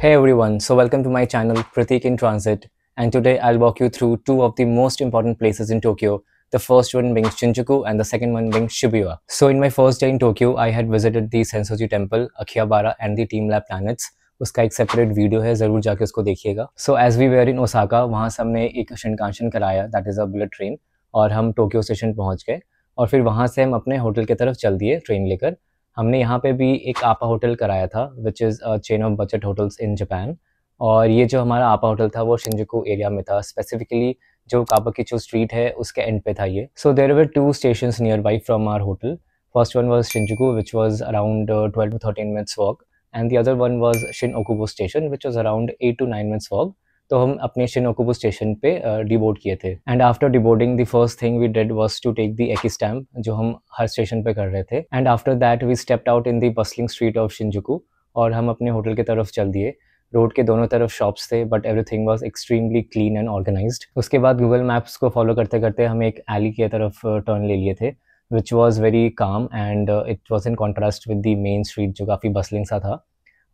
Hey everyone, so welcome to my channel Pratik in Transit, and today I'll walk you through two of the most important places in Tokyo. The first one being Shinjuku and the second one being Shibuya. So in my first day in Tokyo, I had visited the Sensoji Temple, Akihabara and the Team Lab Planets. उसका एक separate video है, ज़रूर जाके उसको देखिएगा. So as we were in Osaka, वहाँ से हमने एक शिनकानसेन कराया, that is a bullet train, और हम टोक्यो स्टेशन पहुँच गए और फिर वहाँ से हम अपने होटल की तरफ चल दिए ट्रेन लेकर. हमने यहाँ पे भी एक आपा होटल कराया था, which is a chain of budget hotels in Japan. और ये जो हमारा आपा होटल था वो शिंजुकू एरिया में था, स्पेसिफिकली जो काबुकिचो स्ट्रीट है उसके एंड पे था ये. So there were two stations nearby from our hotel. First one was Shinjuku which was around 12 to 13 minutes walk, and the other one was Shin Okubo station which was around 8 to 9 minutes walk. तो हम अपने Shin Okubo station पे deboard किए थे. And after deboarding the first thing we did was to take the eki stamp, जो हम हर station पे कर रहे थे. And after that we stepped out in the bustling street of Shinjuku और हम अपने होटल की तरफ चल दिए. रोड के दोनों तरफ शॉप्स थे, but everything was extremely clean and organised. उसके बाद गूगल मैप्स को फॉलो करते करते हम एक एली की तरफ टर्न ले लिए थे, which was very calm and it was in contrast with the main street जो काफ़ी बसलिंग सा था.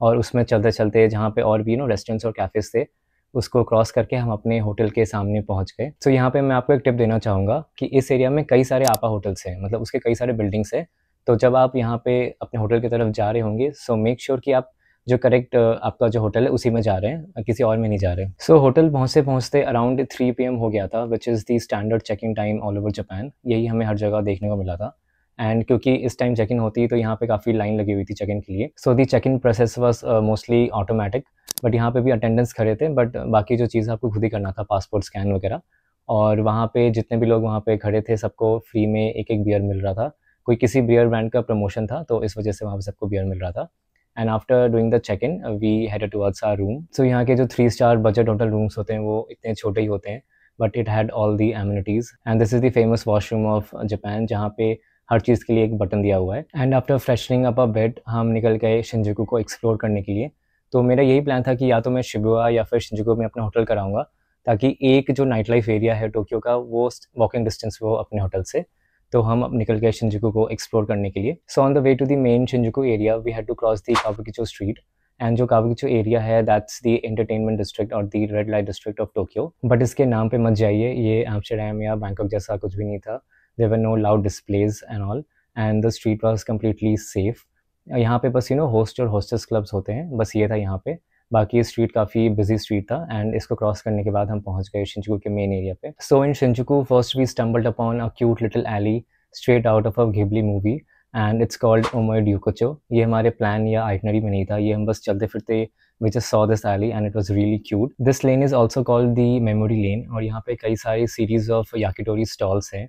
और उसमें चलते चलते जहाँ पे और भी रेस्टोरेंट्स और कैफ़ेज़ थे, उसको क्रॉस करके हम अपने होटल के सामने पहुँच गए. तो यहाँ पे मैं आपको एक टिप देना चाहूँगा कि इस एरिया में कई सारे आपा होटल्स हैं, मतलब उसके कई सारे बिल्डिंग्स हैं. तो जब आप यहाँ पे अपने होटल की तरफ जा रहे होंगे, सो मेक श्योर कि आप जो करेक्ट आपका जो होटल है उसी में जा रहे हैं, किसी और में नहीं जा रहे. सो होटल पहुँचते पहुँचते अराउंड 3 PM हो गया था, which is the standard checking time all over Japan. यही हमें हर जगह देखने को मिला था. एंड क्योंकि इस टाइम चेक इन होती है तो यहाँ पे काफ़ी लाइन लगी हुई थी चेक इन के लिए. So the check in process was mostly automatic, but यहाँ पे भी अटेंडेंस खड़े थे, बट बाकी जो चीज़ आपको खुद ही करना था, पासपोर्ट स्कैन वगैरह. और वहाँ पे जितने भी लोग वहाँ पे खड़े थे सबको फ्री में एक एक बियर मिल रहा था. कोई किसी बियर ब्रांड का प्रमोशन था तो इस वजह से वहाँ पे सबको बियर मिल रहा था. And after doing the check in we headed towards our room. So यहाँ के जो 3 स्टार बजट होटल रूम्स होते हैं वो इतने छोटे ही होते हैं, but it had all the amenities. And this is the famous washroom of Japan, जहाँ पे हर चीज़ के लिए एक बटन दिया हुआ है. And after freshening up a bed हम निकल गए शिंजुकू को एक्सप्लोर करने के लिए. तो मेरा यही प्लान था कि या तो मैं शिबुया या फिर शिंजुकू में अपना होटल कराऊंगा, ताकि एक जो नाइट लाइफ एरिया है टोक्यो का वो वॉकिंग डिस्टेंस वो अपने होटल से. तो हम अब निकल गए शिंजुकू को एक्सप्लोर करने के लिए. So on the way to the main Shinjuku area we had to cross the Kabukicho street. And जो काबुकिचो एरिया है दैट्स द एंटरटेनमेंट डिस्ट्रिक्ट और the red light district of Tokyo. But इसके नाम पे मत जाइए, ये एम्स्टर्डम या बैंकॉक जैसा कुछ भी नहीं था. There were no loud displays and all, and the street was completely safe. यहाँ पे बस होस्ट और होस्टेस क्लब्स होते हैं, बस ये था यहाँ पे. बाकी ये स्ट्रीट काफ़ी बिजी स्ट्रीट था. एंड इसको क्रॉस करने के बाद हम पहुँच गए शिंजुकू के मेन एरिया पे. So in Shinjuku first we stumbled upon a cute little alley straight out of a Ghibli movie, and it's called Omoide Yokocho. ये हमारे प्लान या आइटनरी में नहीं था, ये हम बस चलते फिरते we just saw this alley and it was really cute. This lane is also called the memory lane, और यहाँ पे कई सारी सीरीज ऑफ याकिटोरी स्टॉल्स हैं.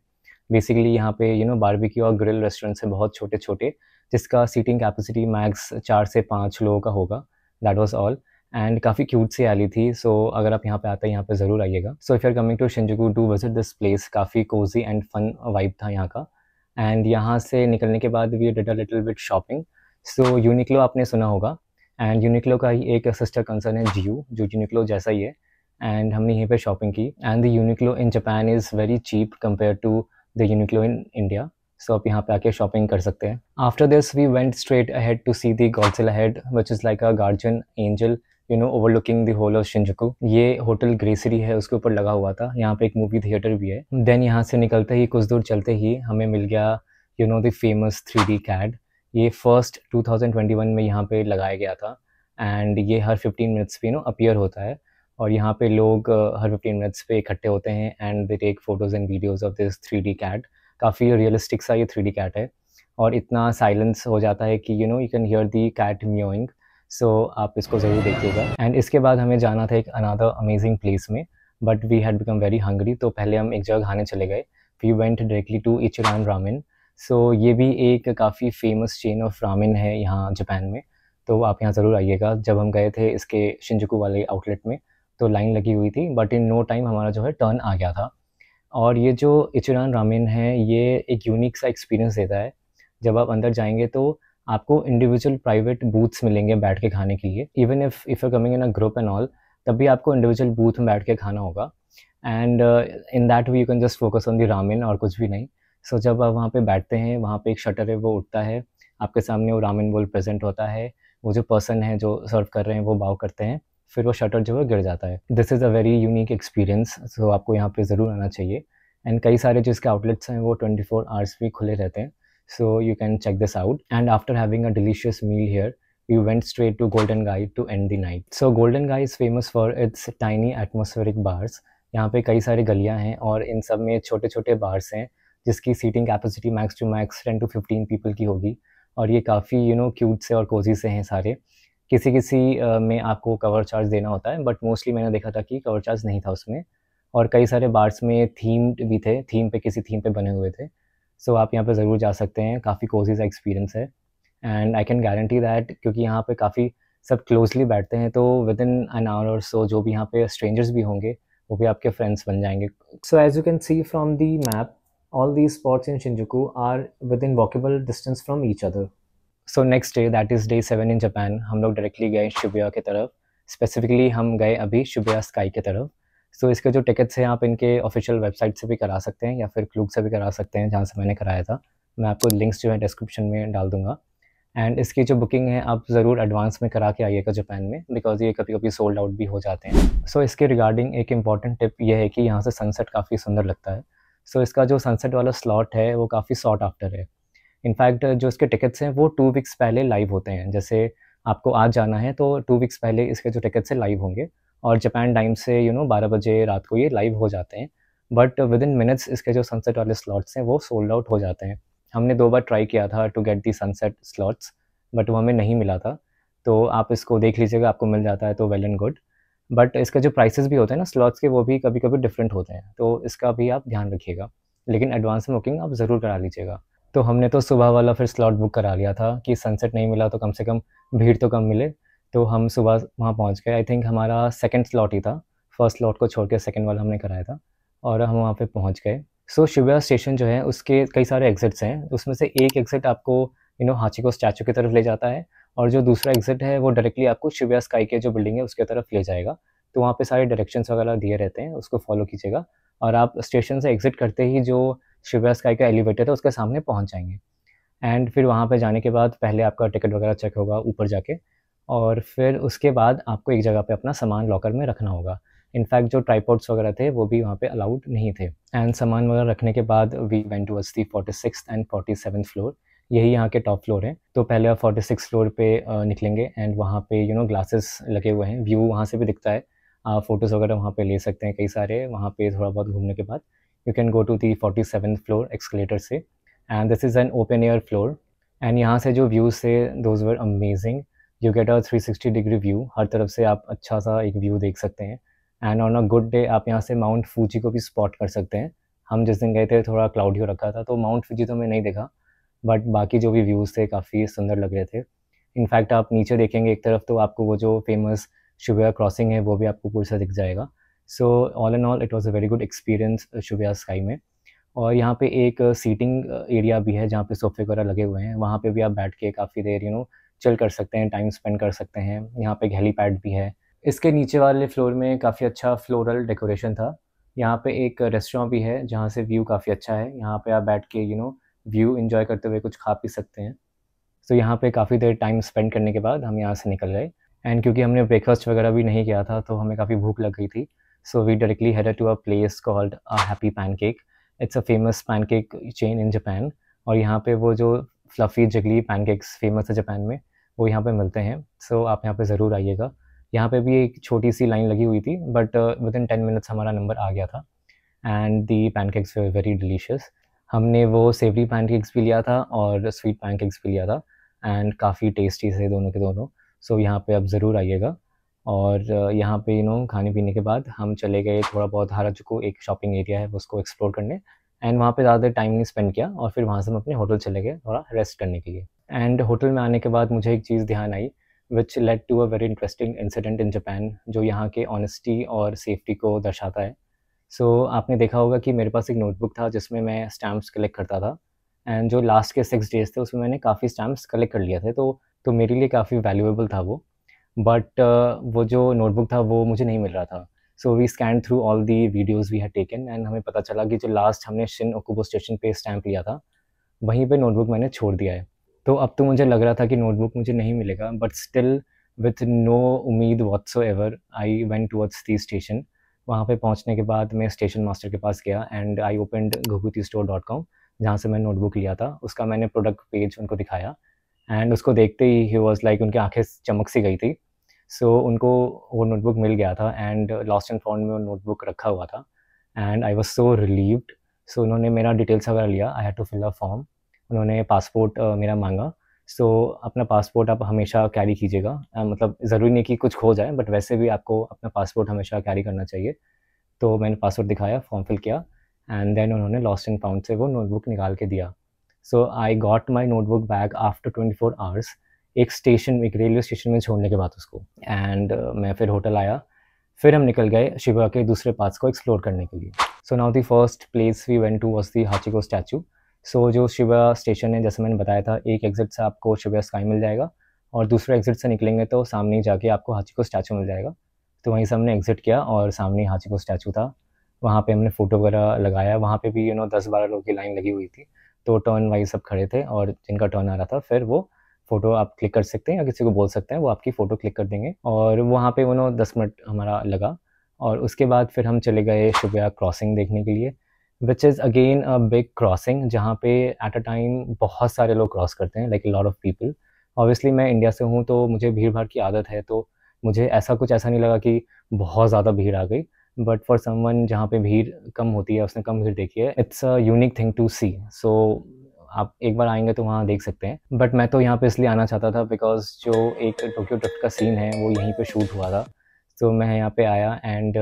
बेसिकली यहाँ पे बारबेक्यू और ग्रिल रेस्टोरेंट्स हैं बहुत छोटे छोटे, जिसका सीटिंग कैपेसिटी मैक्स 4 से 5 लोगों का होगा. That was all. एंड काफ़ी क्यूट सी एली थी. सो अगर आप यहाँ पे आते हैं यहाँ पे ज़रूर आइएगा. So if you are coming to Shinjuku to visit this place, काफ़ी कोजी एंड फन वाइब था यहाँ का. एंड यहाँ से निकलने के बाद we did a little bit shopping. So Uniqlo आपने सुना होगा, एंड यूनिक्लो का ही एक सिस्टर कंसर्न है जियो, जो यूनिक्लो जैसा ही है. एंड हमने यहीं पे शॉपिंग की. And the Uniqlo in Japan is very cheap compare to the Uniqlo in India. So आप यहाँ पे आके शॉपिंग कर सकते हैं. After this we went straight ahead to see the Godzilla head, which is like a guardian angel overlooking the whole of Shinjuku. ये hotel Gracery है, उसके ऊपर लगा हुआ था. यहाँ पे एक मूवी थिएटर भी है. देन यहाँ से निकलते ही कुछ दूर चलते ही हमें मिल गया द फेमस 3D कैड. ये फर्स्ट 2021 में यहाँ पे लगाया गया था. एंड ये हर 15 मिनट्स पे अपीयर होता है, और यहाँ पे लोग हर 15 मिनट्स पे इकट्ठे होते हैं and they take photos and videos of this 3D cat. काफ़ी रियलिस्टिक सा ये 3D कैट है, और इतना साइलेंस हो जाता है कि you can hear the cat meowing. So आप इसको ज़रूर देखिएगा. एंड इसके बाद हमें जाना था एक अनदर अमेजिंग प्लेस में, but we had become very hungry. तो पहले हम एक जगह खाने चले गए. We went directly to Ichiran ramen. So ये भी एक काफ़ी फेमस चेन ऑफ रामेन है यहाँ जापान में. तो आप यहाँ ज़रूर आइएगा. जब हम गए थे इसके शिंजुकू वाले आउटलेट में तो लाइन लगी हुई थी, बट इन नो टाइम हमारा जो है टर्न आ गया था. और ये जो इचिरान रामेन है ये एक यूनिक सा एक्सपीरियंस देता है. जब आप अंदर जाएंगे तो आपको इंडिविजुअल प्राइवेट बूथ्स मिलेंगे बैठ के खाने के लिए. Even if you coming in a group and all, तब भी आपको इंडिविजुअल बूथ में बैठ के खाना होगा. And in that way you can just focus on the ramen और कुछ भी नहीं. सो जब आप वहाँ पे बैठते हैं, वहाँ पे एक शटर है वो उठता है, आपके सामने वो रामेन बोल प्रेजेंट होता है. वो जो पर्सन है जो सर्व कर रहे हैं वो बाव करते हैं, फिर वो शटर जो है गिर जाता है। This is a very unique experience, so आपको यहाँ पे ज़रूर आना चाहिए। एंड कई सारे जो इसके आउटलेट्स हैं वो 24 आवर्स भी खुले रहते हैं, so you can check this out. And after having a delicious meal here, we went straight to Golden Guy to end the night. So Golden Guy is famous for its tiny atmospheric bars. यहाँ पे कई सारी गलियाँ हैं और इन सब में छोटे छोटे बार्स हैं जिसकी seating capacity max to max 10 to 15 people की होगी। और ये काफ़ी क्यूट से और कोजी से हैं सारे। किसी किसी में आपको कवर चार्ज देना होता है, बट मोस्टली मैंने देखा था कि कवर चार्ज नहीं था उसमें। और कई सारे बार्स में थीम्ड भी थे, किसी थीम पे बने हुए थे। सो आप यहाँ पे ज़रूर जा सकते हैं, काफ़ी कोजी सा एक्सपीरियंस है। And I can guarantee that, क्योंकि यहाँ पे काफ़ी सब क्लोजली बैठते हैं, तो विद इन एन आवर और सो जो भी यहाँ पे स्ट्रेंजर्स भी होंगे वो भी आपके फ्रेंड्स बन जाएंगे। So as you can see from the map, all these spots in Shinjuku are within walkable distance from each other. So next day, that is day 7 in Japan, हम लोग directly गए Shibuya की तरफ। Specifically हम गए अभी Shibuya sky की तरफ। सो इसके जो टिकट्स हैं आप इनके ऑफिशियल वेबसाइट से भी करा सकते हैं या फिर क्लूब से भी करा सकते हैं, जहाँ से मैंने कराया था। मैं आपको लिंक्स जो है डिस्क्रिप्शन में डाल दूँगा। एंड इसकी जो बुकिंग है आप ज़रूर एडवांस में करा के आइएगा जापान में, बिकॉज़ ये कभी कभी सोल्ड आउट भी हो जाते हैं। सो इसके रिगार्डिंग एक इम्पॉर्टेंट टिप ये है कि यहाँ से सनसेट काफ़ी सुंदर लगता है। सो इसका जो सनसेट वाला स्लॉट है वो काफ़ी सॉट आफ्टर है। इनफैक्ट जो इसके टिकट्स हैं वो 2 वीक्स पहले लाइव होते हैं। जैसे आपको आज जाना है तो 2 वीक्स पहले इसके जो टिकट्स हैं लाइव होंगे, और जापान टाइम से 12 बजे रात को ये लाइव हो जाते हैं। बट विद इन मिनट्स इसके जो सनसेट वाले स्लॉट्स हैं वो सोल्ड आउट हो जाते हैं। हमने 2 बार ट्राई किया था to get the sunset slots, but वो हमें नहीं मिला था। तो आप इसको देख लीजिएगा, आपको मिल जाता है तो वेल एंड गुड। बट इसके जो प्राइसेस भी होते हैं ना स्लॉट्स के, वो भी कभी कभी डिफरेंट होते हैं, तो इसका भी आप ध्यान रखिएगा। लेकिन एडवांस में बुकिंग आप ज़रूर करा लीजिएगा। तो हमने तो सुबह वाला फिर स्लॉट बुक करा लिया था कि सनसेट नहीं मिला तो कम से कम भीड़ तो कम मिले। तो हम सुबह वहाँ पहुँच गए। आई थिंक हमारा सेकंड स्लॉट ही था, फर्स्ट स्लॉट को छोड़ के सेकंड वाला हमने कराया था, और हम वहाँ पे पहुँच गए। सो शिबुया स्टेशन जो है उसके कई सारे एग्जिट्स हैं, उसमें से एक एग्जिट आपको हाचिको स्टैचू की तरफ ले जाता है, और जो दूसरा एग्जिट है वो डायरेक्टली आपको शिबुया स्काई के जो बिल्डिंग है उसके तरफ ले जाएगा। तो वहाँ पे सारे डायरेक्शंस वगैरह दिए रहते हैं, उसको फॉलो कीजिएगा और आप स्टेशन से एग्जिट करते ही जो शिबुया स्काई का एलिवेटर है उसके सामने पहुँच जाएंगे। एंड फिर वहाँ पे जाने के बाद पहले आपका टिकट वगैरह चेक होगा ऊपर जाके, और फिर उसके बाद आपको एक जगह पे अपना सामान लॉकर में रखना होगा। इनफैक्ट जो ट्राइपॉड्स वगैरह थे वो भी वहाँ पे अलाउड नहीं थे। एंड सामान वगैरह रखने के बाद we went towards the 46th and 47th floor. यही यहाँ के टॉप फ्लोर हैं। तो पहले आप 46 फ्लोर पे निकलेंगे, एंड वहाँ पे ग्लासेस लगे हुए हैं, व्यू वहाँ से भी दिखता है। आप फ़ोटोज़ वगैरह वहाँ पे ले सकते हैं कई सारे। वहाँ पे थोड़ा बहुत घूमने के बाद you can go to the 47th floor escalator से, and this is an open air floor. And यहाँ से जो व्यूज़ थे those were amazing. You get a 360 degree view, हर तरफ से आप अच्छा सा एक व्यू देख सकते हैं। And on a good day आप यहाँ से माउंट फूजी को भी स्पॉट कर सकते हैं। हम जिस दिन गए थे थोड़ा क्लाउडी हो रखा था, तो माउंट फूजी तो मैं नहीं देखा, बट बाकी जो भी व्यूज़ थे काफ़ी सुंदर लग रहे थे। इनफैक्ट आप नीचे देखेंगे एक तरफ तो आपको वो जो फेमस शिबुया क्रॉसिंग है वो भी आपको पूरा सा दिख जाएगा। So all in all it was a very good experience Shibuya sky में। और यहाँ पे एक सीटिंग एरिया भी है जहाँ पे सोफ़े वगैरह लगे हुए हैं, वहाँ पे भी आप बैठ के काफ़ी देर चिल कर सकते हैं, टाइम स्पेंड कर सकते हैं। यहाँ पे एक हेलीपैड भी है। इसके नीचे वाले फ्लोर में काफ़ी अच्छा फ्लोरल डेकोरेशन था। यहाँ पे एक रेस्टोरेंट भी है जहाँ से व्यू काफ़ी अच्छा है। यहाँ पे आप बैठ के व्यू एंजॉय करते हुए कुछ खा पी सकते हैं। सो यहाँ पे काफ़ी देर टाइम स्पेंड करने के बाद हम यहाँ से निकल गए। एंड क्योंकि हमने ब्रेकफास्ट वगैरह भी नहीं किया था तो हमें काफ़ी भूख लग गई थी। So we directly headed to a place called Happy Pancake. It's a famous pancake chain in Japan, और यहाँ पे वो जो फ्लफ़ी जिगली पैनकेक्स फेमस है जापान में, वो यहाँ पे मिलते हैं। सो आप यहाँ पे ज़रूर आइएगा। यहाँ पे भी एक छोटी सी लाइन लगी हुई थी, बट विद इन 10 मिनट्स हमारा नंबर आ गया था। And the pancakes were very delicious. हमने वो सेवरी पैनकेक्स भी लिया था और स्वीट पैनकेक्स भी लिया था, एंड काफ़ी टेस्टी थे दोनों के दोनों। सो यहाँ पे आप ज़रूर आइएगा। और यहाँ पे खाने पीने के बाद हम चले गए थोड़ा बहुत हाराजुकु, एक शॉपिंग एरिया है उसको एक्सप्लोर करने। एंड वहाँ पे ज़्यादा टाइम नहीं स्पेंड किया, और फिर वहाँ से हम अपने होटल चले गए थोड़ा रेस्ट करने के लिए। एंड होटल में आने के बाद मुझे एक चीज़ ध्यान आई which led to a very interesting incident in Japan, जो यहाँ के ऑनेस्टी और सेफ्टी को दर्शाता है। सो आपने देखा होगा कि मेरे पास एक नोटबुक था जिसमें मैं स्टैम्प्स कलेक्ट करता था, एंड जो लास्ट के 6 डेज़ थे उसमें मैंने काफ़ी स्टैम्प्स कलेक्ट कर लिए थे, तो मेरे लिए काफ़ी वैल्यूएबल था वो। बट वो जो नोटबुक था वो मुझे नहीं मिल रहा था। So we scan through all the videos we had taken, and हमें पता चला कि जो लास्ट हमने शिन ओकुबो स्टेशन पे स्टैम्प लिया था वहीं पे नोटबुक मैंने छोड़ दिया है। तो अब तो मुझे लग रहा था कि नोटबुक मुझे नहीं मिलेगा, बट स्टिल विथ नो उम्मीद whatsoever I went towards the station. वहाँ पे पहुँचने के बाद मैं स्टेशन मास्टर के पास गया एंड आई ओपनड gogutistore.com, जहाँ से मैंने नोटबुक लिया था। उसका मैंने प्रोडक्ट पेज उनको दिखाया एंड उसको देखते ही वाज लाइक उनकी आंखें चमक सी गई थी। सो उनको वो नोटबुक मिल गया था एंड लॉस्ट एंड फाउंड में वो नोटबुक रखा हुआ था and I was so relieved. So उन्होंने मेरा डिटेल्स वगैरह लिया, I had to fill a form. उन्होंने पासपोर्ट मेरा मांगा। सो अपना पासपोर्ट आप हमेशा कैरी कीजिएगा, मतलब ज़रूरी नहीं कि कुछ खो जाए, बट वैसे भी आपको अपना पासपोर्ट हमेशा कैरी करना चाहिए। तो मैंने पासपोर्ट दिखाया, फॉर्म फिल किया एंड देन उन्होंने लॉस्ट एंड फाउंड से वो नोटबुक निकाल के दिया। So I got my notebook back after 24 hours, एक स्टेशन, एक रेलवे स्टेशन में छोड़ने के बाद उसको। एंड मैं फिर होटल आया, फिर हम निकल गए शिबा के दूसरे पार्ट्स को एक्सप्लोर करने के लिए। So now the first place we went to was the Hachiko statue. So जो शिबा स्टेशन है, जैसे मैंने बताया था, एक एग्जिट से आपको शिबा स्काई मिल जाएगा और दूसरे एग्जिट से निकलेंगे तो सामने ही जाके आपको हाचिको स्टैचू मिल जाएगा। तो वहीं से हमने एग्जिट किया और सामने ही हाचिको स्टैचू था। वहाँ पे हमने फ़ोटो वगैरह लगाया। वहाँ पे भी 10-12 लोगों की लाइन लगी हुई थी, तो टर्न वाइज सब खड़े थे और जिनका टर्न आ रहा था फिर वो फ़ोटो आप क्लिक कर सकते हैं या किसी को बोल सकते हैं, वो आपकी फ़ोटो क्लिक कर देंगे। और वहाँ पे 10 मिनट हमारा लगा और उसके बाद फिर हम चले गए शिबुया क्रॉसिंग देखने के लिए, which is again a big crossing, जहाँ पे एट अ टाइम बहुत सारे लोग क्रॉस करते हैं, like a lot of people. Obviously मैं इंडिया से हूँ तो मुझे भीड़-भाड़ की आदत है, तो मुझे ऐसा नहीं लगा कि बहुत ज़्यादा भीड़ आ गई। बट फॉर समवन जहाँ पे भीड़ कम होती है, उसने कम भीड़ देखी है, it's a unique thing to see. So आप एक बार आएँगे तो वहाँ देख सकते हैं। बट मैं तो यहाँ पे इसलिए आना चाहता था बिकॉज़ जो एक टोक्यो ड्रिफ्ट का सीन है वो यहीं पे शूट हुआ था। तो मैं यहाँ पे आया एंड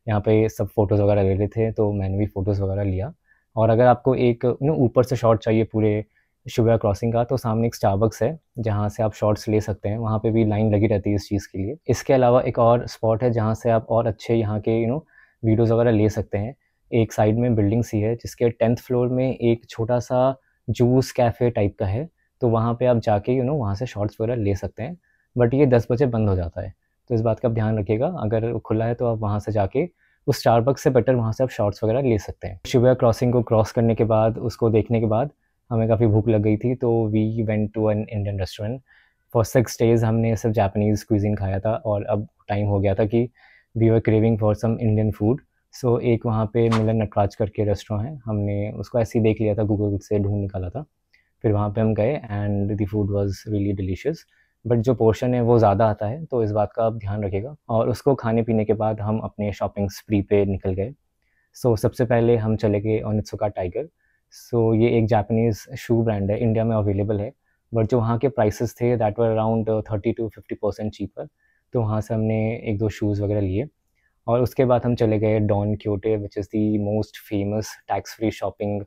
यहाँ पे सब फ़ोटोज़ वगैरह ले रहे थे, तो मैंने भी फ़ोटोज़ वगैरह लिया। और अगर आपको एक ऊपर से शॉट चाहिए पूरे शिबुया क्रॉसिंग का, तो सामने एक स्टारबक्स है जहाँ से आप शॉट्स ले सकते हैं। वहाँ पे भी लाइन लगी रहती है इस चीज़ के लिए। इसके अलावा एक और स्पॉट है जहाँ से आप और अच्छे यहाँ के वीडियोज़ वगैरह ले सकते हैं। एक साइड में बिल्डिंग सी है जिसके 10th फ्लोर में एक छोटा-सा जूस कैफ़े टाइप का है, तो वहाँ पे आप जाके वहाँ से शॉट्स वगैरह ले सकते हैं। बट ये 10 बजे बंद हो जाता है, तो इस बात का आप ध्यान रखिएगा। अगर खुला है तो आप वहाँ से जाके उस स्टारबक्स से बेटर वहाँ से आप शॉट्स वगैरह ले सकते हैं। शिबुया क्रॉसिंग को क्रॉस करने के बाद, उसको देखने के बाद हमें काफ़ी भूख लग गई थी, तो we went to an Indian restaurant. For 6 days हमने सिर्फ जापानीज़ क्विज़ीन खाया था और अब टाइम हो गया था कि we were craving for some Indian food. So एक वहाँ पे मिलन नटराज करके रेस्टोरेंट है, हमने उसको ऐसे ही देख लिया था, गूगल से ढूँढ निकाला था। फिर वहाँ पे हम गए and the food was really delicious. But जो पोर्शन है वो ज़्यादा आता है, तो इस बात का आप ध्यान रखिएगा। और उसको खाने-पीने के बाद हम अपने शॉपिंग स्प्री पे निकल गए। सो सबसे पहले हम चले गए ओनित्सुका टाइगर। सो ये एक जापानीज़ शू ब्रांड है, इंडिया में अवेलेबल है, बट जो वहाँ के प्राइसेस थे that were around 30 to 50% cheaper. तो वहाँ से हमने 1-2 शूज़ वगैरह लिए और उसके बाद हम चले गए Don Quijote, which is the most famous tax free shopping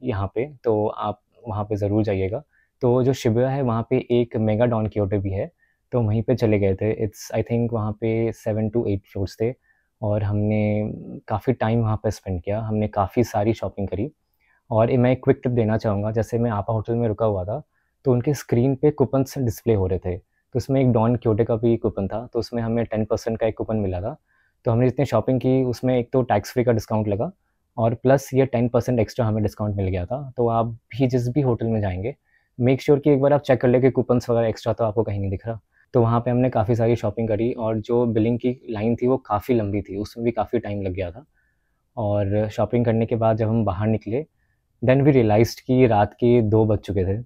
यहाँ पे, तो आप वहाँ पे ज़रूर जाइएगा। तो जो शिबुया है वहाँ पे एक मेगा डॉन क्योटे भी है, तो वहीं पे चले गए थे। इट्स आई थिंक वहाँ पे 7 टू 8 फ्लोर्स थे और हमने काफ़ी टाइम वहाँ पे स्पेंड किया। हमने काफ़ी सारी शॉपिंग करी। और मैं एक क्विक टिप देना चाहूँगा, जैसे मैं आपा होटल में रुका हुआ था, तो उनके स्क्रीन पे कूपन्स डिस्प्ले हो रहे थे। तो उसमें एक डॉन क्योटे का भी कूपन था, तो उसमें हमें 10% का एक कूपन मिला था। तो हमने जितनी शॉपिंग की उसमें एक तो टैक्स फ्री का डिस्काउंट लगा और प्लस ये 10% एक्स्ट्रा हमें डिस्काउंट मिल गया था। तो आप भी जिस भी होटल में जाएँगे, मेक श्योर कि एक बार आप चेक कर लें कि कूपन्स वगैरह एक्स्ट्रा तो आपको कहीं नहीं दिख रहा। तो वहाँ पे हमने काफ़ी सारी शॉपिंग करी और जो बिलिंग की लाइन थी वो काफ़ी लंबी थी, उसमें भी काफ़ी टाइम लग गया था। और शॉपिंग करने के बाद जब हम बाहर निकले, देन वी रियलाइज़्ड कि रात के 2 बज चुके थे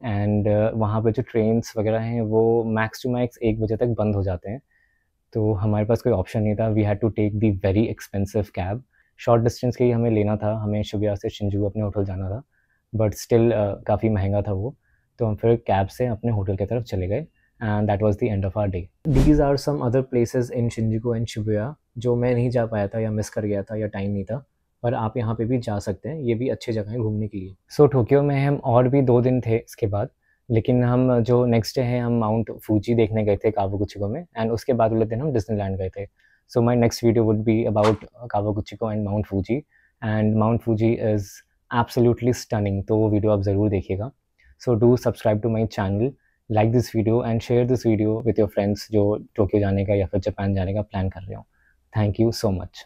एंड वहाँ पे जो ट्रेन्स वगैरह हैं वो मैक्स टू मैक्स 1 बजे तक बंद हो जाते हैं। तो हमारे पास कोई ऑप्शन नहीं था, we had to take the very expensive cab. Short distance के ही हमें लेना था, हमें शिबुया से शिंजुकू अपने होटल जाना था, बट स्टिल काफ़ी महँगा था वो। तो हम फिर कैब से अपने होटल की तरफ चले गए and that was the end of our day. These are some other places in Shinjuku and Shibuya जो मैं नहीं जा पाया था या मिस कर गया था या टाइम नहीं था, पर आप यहाँ पे भी जा सकते हैं, ये भी अच्छी जगह है घूमने के लिए। सो टोक्यो में हम और भी 2 दिन थे इसके बाद, लेकिन हम जो नेक्स्ट डे है हम माउंट फूजी देखने गए थे कावागुचिको में एंड उसके बाद वाले दिन हम डिज्नीलैंड गए थे। So my next video would be about Kawaguchiko and Mount Fuji, and Mount Fuji is absolutely stunning, तो वो वीडियो आप ज़रूर देखिएगा। So do subscribe to my channel, like this video and share this video with your friends जो Tokyo जाने का या फिर जापान जाने का प्लान कर रहे हो। Thank you so much.